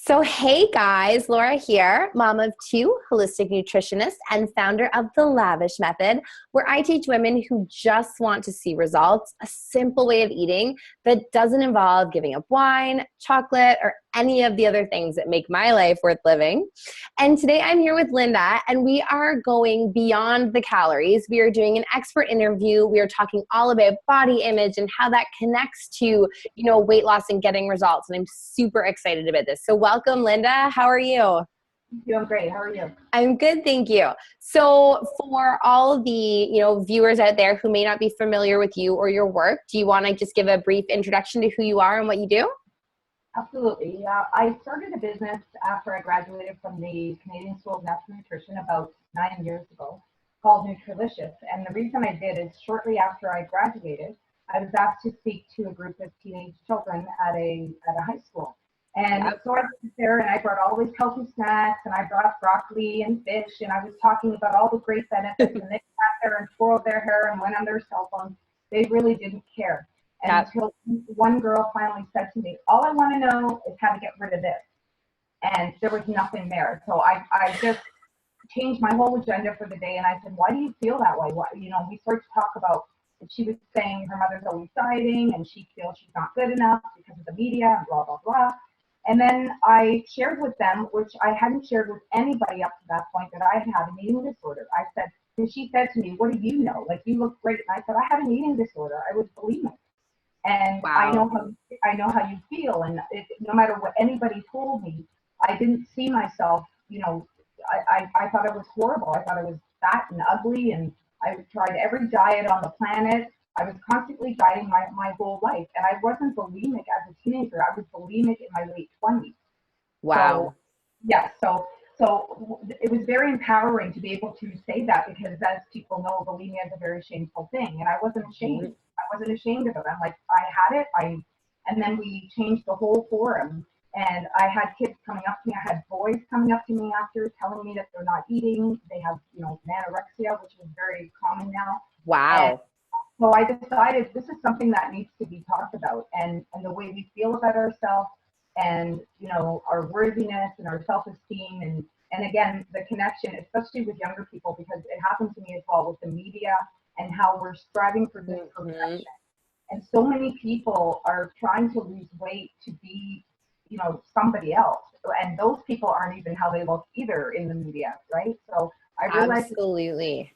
So, hey guys, Laura here, mom of two, holistic nutritionist, and founder of The Lavish Method, where I teach women who just want to see results, a simple way of eating that doesn't involve giving up wine, chocolate, or any of the other things that make my life worth living. And today I'm here with Linda, and we are going beyond the calories. We are doing an expert interview. We are talking all about body image and how that connects to weight loss and getting results. And I'm super excited about this. So welcome, Linda. How are you? Doing great. How are you? I'm good, thank you. So for all the viewers out there who may not be familiar with you or your work, do you want to just give a brief introduction to who you are and what you do? Absolutely. I started a business after I graduated from the Canadian School of Natural Nutrition about 9 years ago called Nutrilicious. And the reason I did is shortly after I graduated, I was asked to speak to a group of teenage children at a high school. And so I was there and I brought all these healthy snacks and I brought broccoli and fish and I was talking about all the great benefits and they sat there and twirled their hair and went on their cell phones. They really didn't care. And until one girl finally said to me, all I want to know is how to get rid of this. And there was nothing there. So I just changed my whole agenda for the day. And I said, why do you feel that way? We started to talk about, she was saying her mother's always dieting and she feels she's not good enough because of the media and blah, blah, blah. And then I shared with them, which I hadn't shared with anybody up to that point, that I had an eating disorder. I said, and she said to me, what do you know? Like, you look great. And I said, I had an eating disorder. I was bulimic. And I know how you feel. And no matter what anybody told me, I didn't see myself, I thought it was horrible. I thought it was fat and ugly. And I tried every diet on the planet. I was constantly dieting my whole life. And I wasn't bulimic as a teenager. I was bulimic in my late 20s. Wow. So it was very empowering to be able to say that, because as people know, bulimia is a very shameful thing. And I wasn't ashamed. I wasn't ashamed of it. I'm like, I had it. And then we changed the whole forum. And I had kids coming up to me. I had boys coming up to me after telling me that they're not eating. They have, anorexia, which is very common now. Wow. And so I decided this is something that needs to be talked about, and the way we feel about ourselves, and our worthiness and our self-esteem, and again the connection, especially with younger people, because it happened to me as well with the media and how we're striving for this perfection. And so many people are trying to lose weight to be somebody else, and those people aren't even how they look either in the media, right? So I realized absolutely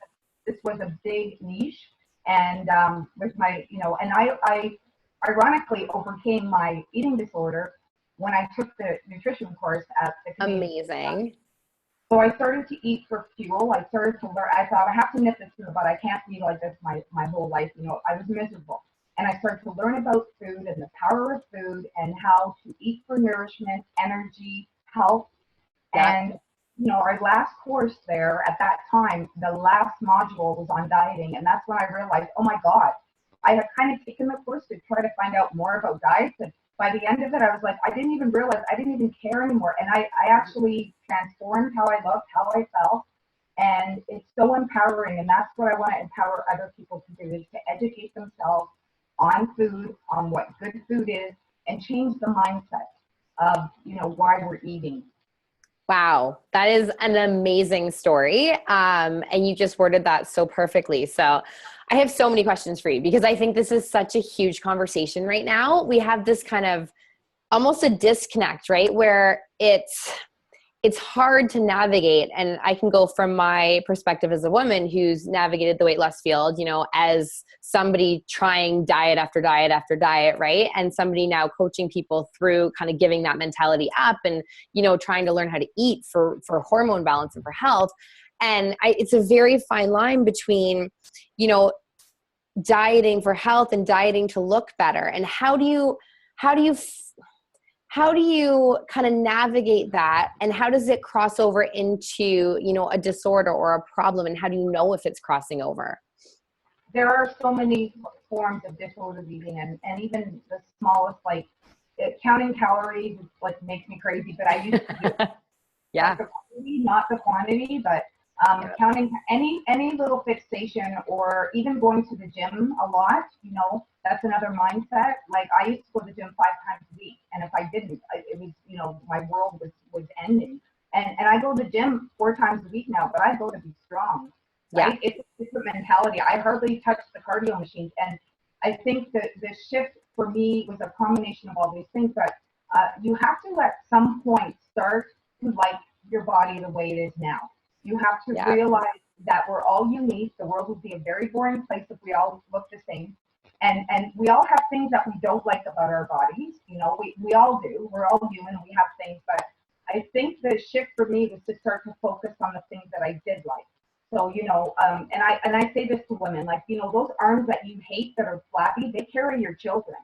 this was a big niche. And with my, and I ironically overcame my eating disorder when I took the nutrition course at the amazing. So I started to eat for fuel. I started to learn. I thought I have to nip this in the bud. I can't be like this my whole life. I was miserable. And I started to learn about food and the power of food and how to eat for nourishment, energy, health. And our last course there at that time, the last module was on dieting. And that's when I realized, oh my God, I had kind of taken the course to try to find out more about diets. And by the end of it, I was like, I didn't even realize, I didn't even care anymore. And I actually transformed how I looked, how I felt. And it's so empowering. And that's what I want to empower other people to do, is to educate themselves on food, on what good food is, and change the mindset of, why we're eating. Wow, that is an amazing story. And you just worded that so perfectly. So I have so many questions for you, because I think this is such a huge conversation right now. We have this kind of almost a disconnect, right? Where it's hard to navigate. And I can go from my perspective as a woman who's navigated the weight loss field, as somebody trying diet after diet after diet, right? And somebody now coaching people through kind of giving that mentality up and, trying to learn how to eat for hormone balance and for health. And it's a very fine line between, dieting for health and dieting to look better. And how do you kind of navigate that, and how does it cross over into, a disorder or a problem, and how do you know if it's crossing over? There are so many forms of disordered eating, and even the smallest, like counting calories, makes me crazy, but I used to do it. Yeah. Not the quantity, but Counting any little fixation, or even going to the gym a lot, that's another mindset. Like, I used to go to the gym 5 times a week, and if I didn't, it was, my world was ending. And I go to the gym 4 times a week now, but I go to be strong. Right? Yeah. It's a mentality. I hardly touch the cardio machines, and I think that the shift for me was a combination of all these things. But you have to at some point start to like your body the way it is now. You have to realize that we're all unique. The world would be a very boring place if we all look the same. And we all have things that we don't like about our bodies. We all do. We're all human. We have things. But I think the shift for me was to start to focus on the things that I did like. So, and I say this to women, like, those arms that you hate that are flabby, they carry your children.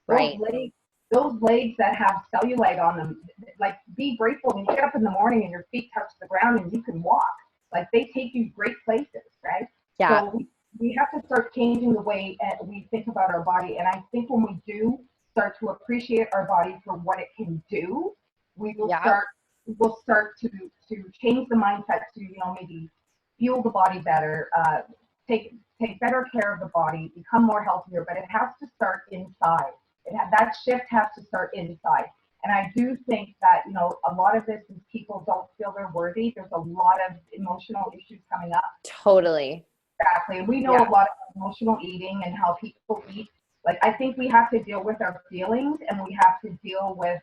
Right. Those legs that have cellulite on them, like, be grateful when you get up in the morning and your feet touch the ground and you can walk. Like, they take you great places, right? Yeah. So we have to start changing the way we think about our body. And I think when we do start to appreciate our body for what it can do, we will start to change the mindset to, maybe fuel the body better, take better care of the body, become more healthier, but it has to start inside. That shift has to start inside. And I do think that, a lot of this is people don't feel they're worthy. There's a lot of emotional issues coming up. Totally. Exactly. And we know a lot of emotional eating and how people eat. Like, I think we have to deal with our feelings, and we have to deal with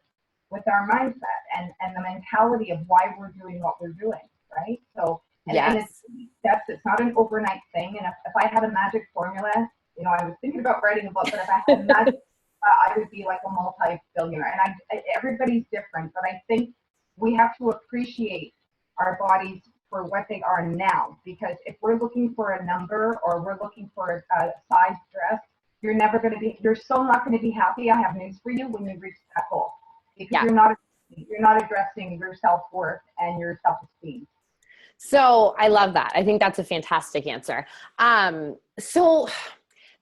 our mindset and the mentality of why we're doing what we're doing, right? So, and it's steps. It's not an overnight thing. And if I had a magic formula, I was thinking about writing a book, but if I had a magic, I would be like a multi-billionaire. And everybody's different, but I think we have to appreciate our bodies for what they are now. Because if we're looking for a number, or we're looking for a size dress, you're still not going to be happy. I have news for you when you reach that goal, because you're not addressing your self-worth and your self-esteem. So I love that. I think that's a fantastic answer. So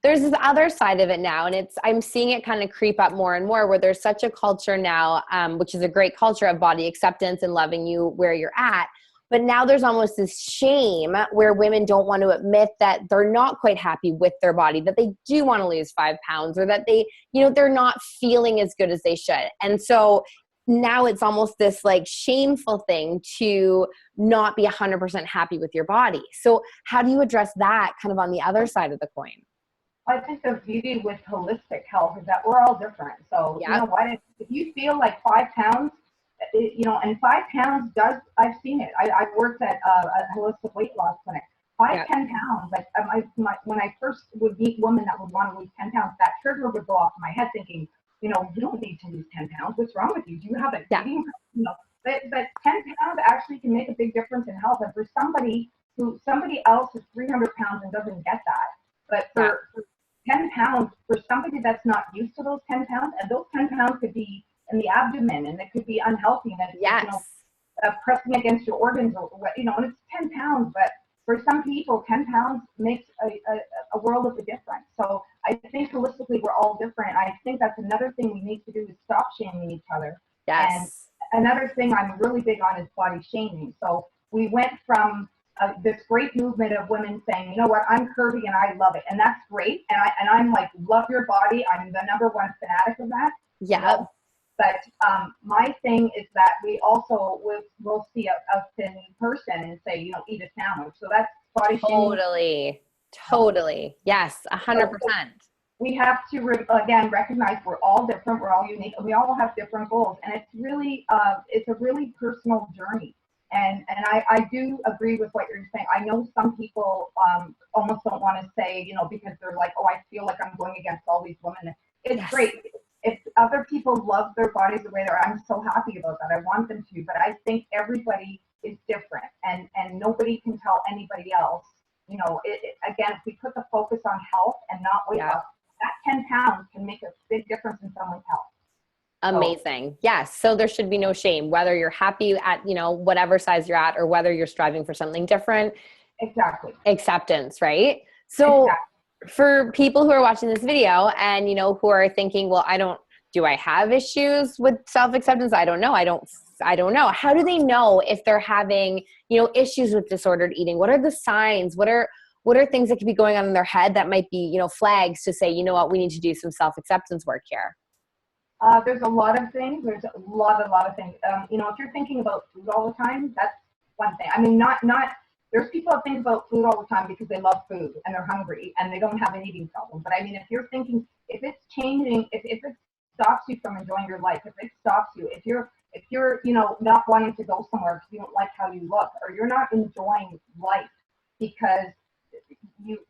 there's this other side of it now, and I'm seeing it kind of creep up more and more, where there's such a culture now, which is a great culture of body acceptance and loving you where you're at. But now there's almost this shame where women don't want to admit that they're not quite happy with their body, that they do want to lose 5 pounds, or that they're not feeling as good as they should. And so now it's almost this like shameful thing to not be 100% happy with your body. So how do you address that kind of on the other side of the coin? I think the beauty with holistic health is that we're all different. So, you know what, if you feel like 5 pounds, and 5 pounds I've seen it. I worked at a holistic weight loss clinic. 10 pounds, like when I first would meet women that would want to lose 10 pounds, that trigger would go off in my head thinking, you don't need to lose 10 pounds. What's wrong with you? Do you have a eating? But 10 pounds actually can make a big difference in health. And for somebody else is 300 pounds and doesn't get that. But for 10 pounds, for somebody that's not used to those 10 pounds, and those 10 pounds could be in the abdomen, and it could be unhealthy, and it's pressing against your organs, and it's 10 pounds, but for some people, 10 pounds makes a world of a difference. So I think holistically, we're all different. I think that's another thing we need to do is stop shaming each other. Yes. And another thing I'm really big on is body shaming. So we went from this great movement of women saying, you know what, I'm curvy and I love it. And that's great. And I'm like, love your body. I'm the #1 fanatic of that. Yeah. But my thing is that we also will see a thin person and say, eat a sandwich. So that's body shaming. Totally. Yes, 100%. We have to, again, recognize we're all different. We're all unique. And we all have different goals. And it's really, it's a really personal journey. And I do agree with what you're saying. I know some people almost don't want to say, because they're like, oh, I feel like I'm going against all these women. It's great. If other people love their bodies the way they are, I'm so happy about that. I want them to, but I think everybody is different, and nobody can tell anybody else. Again, if we put the focus on health and not weight loss, that 10 pounds can make a big difference in someone's health. Amazing. Yes. So there should be no shame, whether you're happy at, whatever size you're at, or whether you're striving for something different. Exactly. Acceptance, right? So for people who are watching this video and, who are thinking, well, I don't do I have issues with self-acceptance? I don't know. I don't know. How do they know if they're having, you know, issues with disordered eating? What are the signs? What are things that could be going on in their head that might be, you know, flags to say, you know what, we need to do some self-acceptance work here? There's a lot of things. There's a lot of things. You know, if you're thinking about food all the time, that's one thing. I mean, not. There's people that think about food all the time because they love food and they're hungry and they don't have an eating problem. But I mean, if you're thinking, if it's changing, if it stops you from enjoying your life, if it stops you, if you're, you know, not wanting to go somewhere because you don't like how you look, or you're not enjoying life because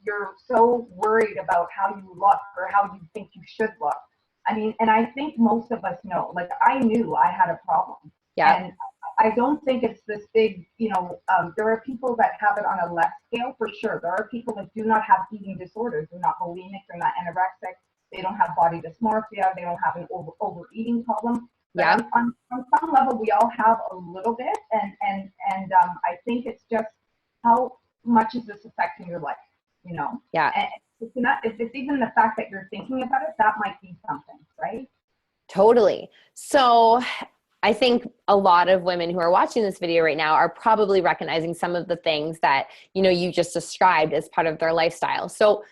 you're so worried about how you look or how you think you should look. I mean, and I think most of us know, like I knew I had a problem. Yeah. And I don't think it's this big, you know, there are people that have it on a less scale for sure. There are people that do not have eating disorders. They're not bulimic, they're not anorexic, they don't have body dysmorphia, they don't have an overeating problem. But Yeah. on some level, we all have a little bit. And I think it's just how much is this affecting your life, you know? Yeah. And if it's even the fact that you're thinking about it, that might be something, right? Totally. So I think a lot of women who are watching this video right now are probably recognizing some of the things that, you know, you just described as part of their lifestyle. So,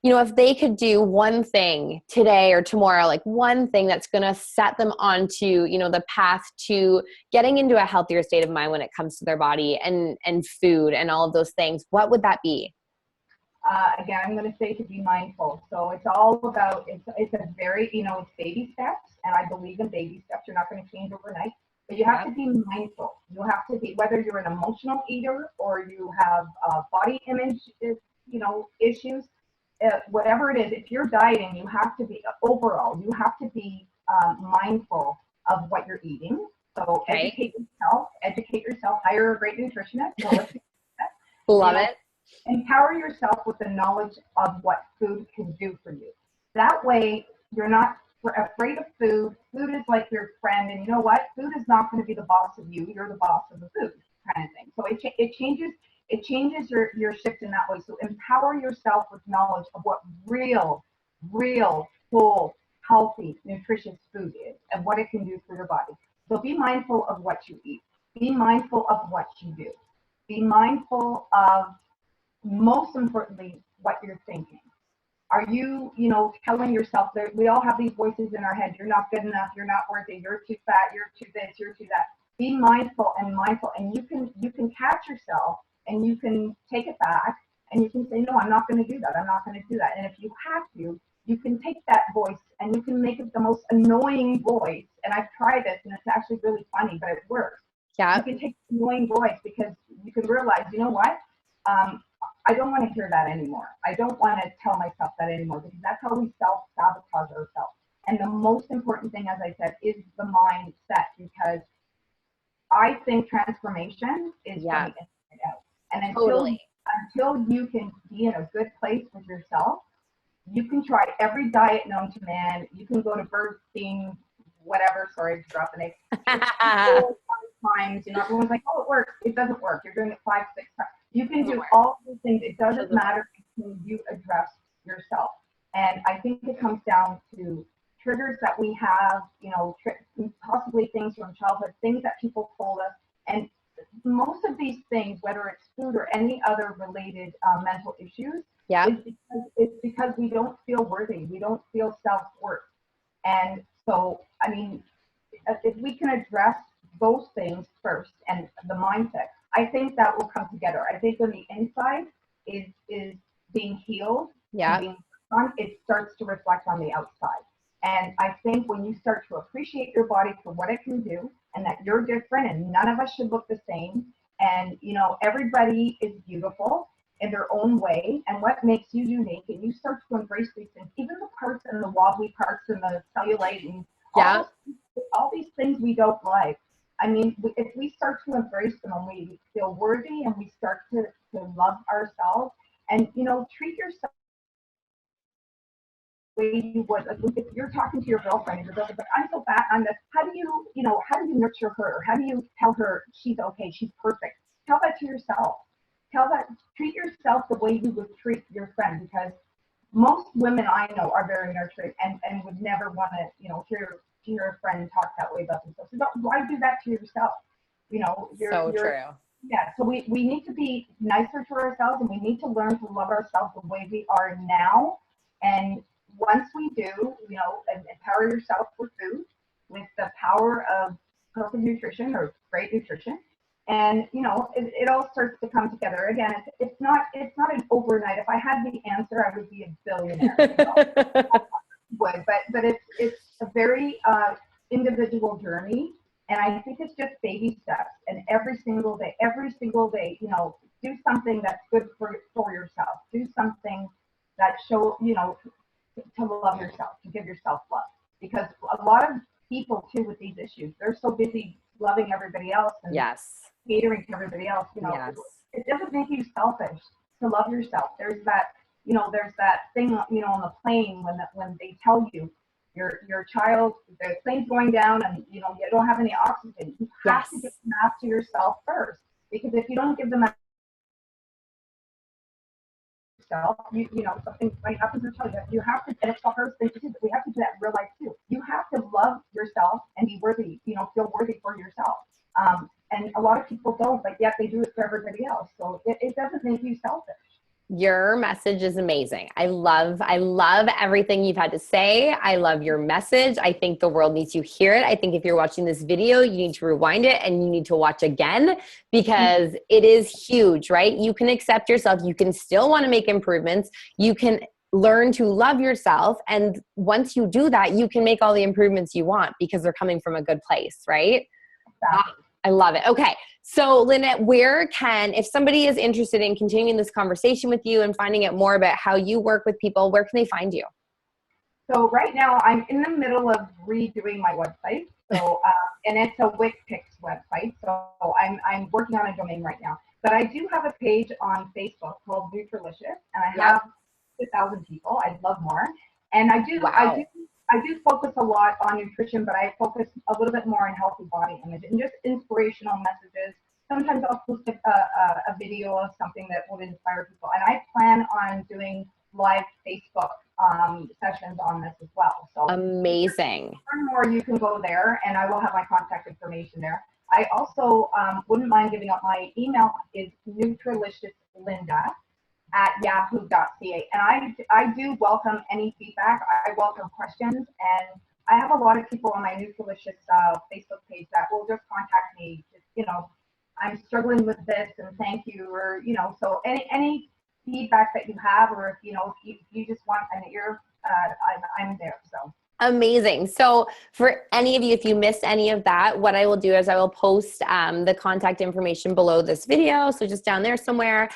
you know, if they could do one thing today or tomorrow, like one thing that's going to set them onto, you know, the path to getting into a healthier state of mind when it comes to their body and food and all of those things, what would that be? Again, I'm going to say to be mindful. So it's all about, it's a very, you know, it's baby steps. And I believe in baby steps. You're not going to change overnight, but you have to be mindful. You have to be, whether you're an emotional eater or you have body image, you know, issues, whatever it is, if you're dieting, you have to be, overall, you have to be mindful of what you're eating. So Okay. educate yourself, hire a great nutritionist. Love it. Empower yourself with the knowledge of what food can do for you. That way, you're not afraid of food. Food is like your friend, and you know what? Food is not going to be the boss of you. You're the boss of the food, kind of thing. So it changes your shift in that way. So empower yourself with knowledge of what real, full, healthy, nutritious food is and what it can do for your body. So be mindful of what you eat. Be mindful of what you do. Be mindful of, most importantly, what you're thinking. Are you, you know, telling yourself that we all have these voices in our head? You're not good enough. You're not worthy. You're too fat. You're too this. You're too that. Be mindful, and you can catch yourself, and you can take it back, and you can say, no, I'm not going to do that. I'm not going to do that. And if you have to, you can take that voice and you can make it the most annoying voice. And I've tried this, and it's actually really funny, but it works. Yeah. You can take the annoying voice because you can realize, you know what? I don't want to hear that anymore. I don't want to tell myself that anymore, because that's how we self-sabotage ourselves. And the most important thing, as I said, is the mindset, because I think transformation is from the inside out. And until you can be in a good place with yourself, you can try every diet known to man. You can go to Burger King, whatever, sorry to drop the name. Times, you know, everyone's like, oh, it works. It doesn't work. You're doing it 5, 6 times. You can do all these things. It doesn't matter until you address yourself. And I think it comes down to triggers that we have, you know, possibly things from childhood, things that people told us. And most of these things, whether it's food or any other related mental issues, is because we don't feel worthy. We don't feel self-worth. And so, I mean, if we can address those things first and the mindset, I think that will come together. I think when the inside is being healed, it starts to reflect on the outside. And I think when you start to appreciate your body for what it can do, and that you're different and none of us should look the same, and you know, everybody is beautiful in their own way, and what makes you unique, and you start to embrace these things, even the parts and the wobbly parts and the cellulite and all these things we don't like. I mean, if we start to embrace them and we feel worthy and we start to love ourselves, and you know, treat yourself the way you would, like if you're talking to your girlfriend and your girlfriend's like, I'm so fat, I'm this, how do you nurture her? How do you tell her she's okay, she's perfect? Tell that to yourself. Treat yourself the way you would treat your friend, because most women I know are very nurturing and would never want to, hear a friend talk that way about themselves. So why do that to yourself? So true. Yeah, so we need to be nicer to ourselves, and we need to learn to love ourselves the way we are now. And once we do, and empower yourself with food, with the power of perfect nutrition or great nutrition, and it all starts to come together. Again, it's not an overnight. If I had the answer, I would be a billionaire. But it's a very individual journey. And I think it's just baby steps. And every single day, do something that's good for yourself. Do something that to love yourself, to give yourself love. Because a lot of people too with these issues, they're so busy loving everybody else and catering to everybody else. Yes. It doesn't make you selfish to love yourself. There's that thing, on the plane when they tell you, your child, the plane's going down and you don't have any oxygen. You have to give the mask to yourself first, because if you don't give them yourself, something might happen to your child. You have to, and it's the first thing to do. We have to do that in real life too. You have to love yourself and be worthy. Feel worthy for yourself. And a lot of people don't, but yet they do it for everybody else. So it doesn't make you selfish. Your message is amazing. I love everything you've had to say. I love your message. I think the world needs to hear it. I think if you're watching this video, you need to rewind it and you need to watch again, because it is huge, right? You can accept yourself. You can still want to make improvements. You can learn to love yourself. And once you do that, you can make all the improvements you want because they're coming from a good place, right? Exactly. I love it. Okay. So Linda, if somebody is interested in continuing this conversation with you and finding out more about how you work with people, where can they find you? So right now I'm in the middle of redoing my website. So, and it's a WickPix website. So I'm working on a domain right now, but I do have a page on Facebook called Nutrilicious, and I have 2,000 people. I'd love more. And I do focus a lot on nutrition, but I focus a little bit more on healthy body image and just inspirational messages. Sometimes I'll post a video of something that would inspire people. And I plan on doing live Facebook sessions on this as well. So amazing. To learn more, you can go there, and I will have my contact information there. I also wouldn't mind giving up my email. Is nutrilicious.linda@yahoo.ca. And I do welcome any feedback. I welcome questions, and I have a lot of people on my Nutrilicious Facebook page that will just contact me. I'm struggling with this, and thank you, or so any feedback that you have, or if you just want an ear, I'm there. So. Amazing. So for any of you, if you missed any of that, what I will do is I will post the contact information below this video. So just down there somewhere.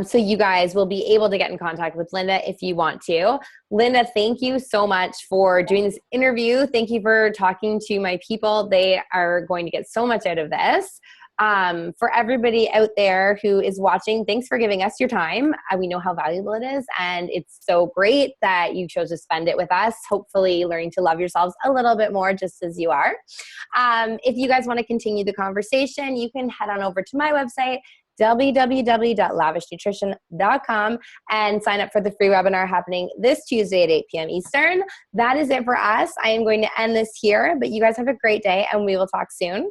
So you guys will be able to get in contact with Linda if you want to. Linda, thank you so much for doing this interview. Thank you for talking to my people. They are going to get so much out of this. For everybody out there who is watching, thanks for giving us your time. We know how valuable it is, and it's so great that you chose to spend it with us, hopefully learning to love yourselves a little bit more just as you are. If you guys want to continue the conversation, you can head on over to my website, www.lavishnutrition.com, and sign up for the free webinar happening this Tuesday at 8 p.m. Eastern. That is it for us. I am going to end this here, but you guys have a great day, and we will talk soon.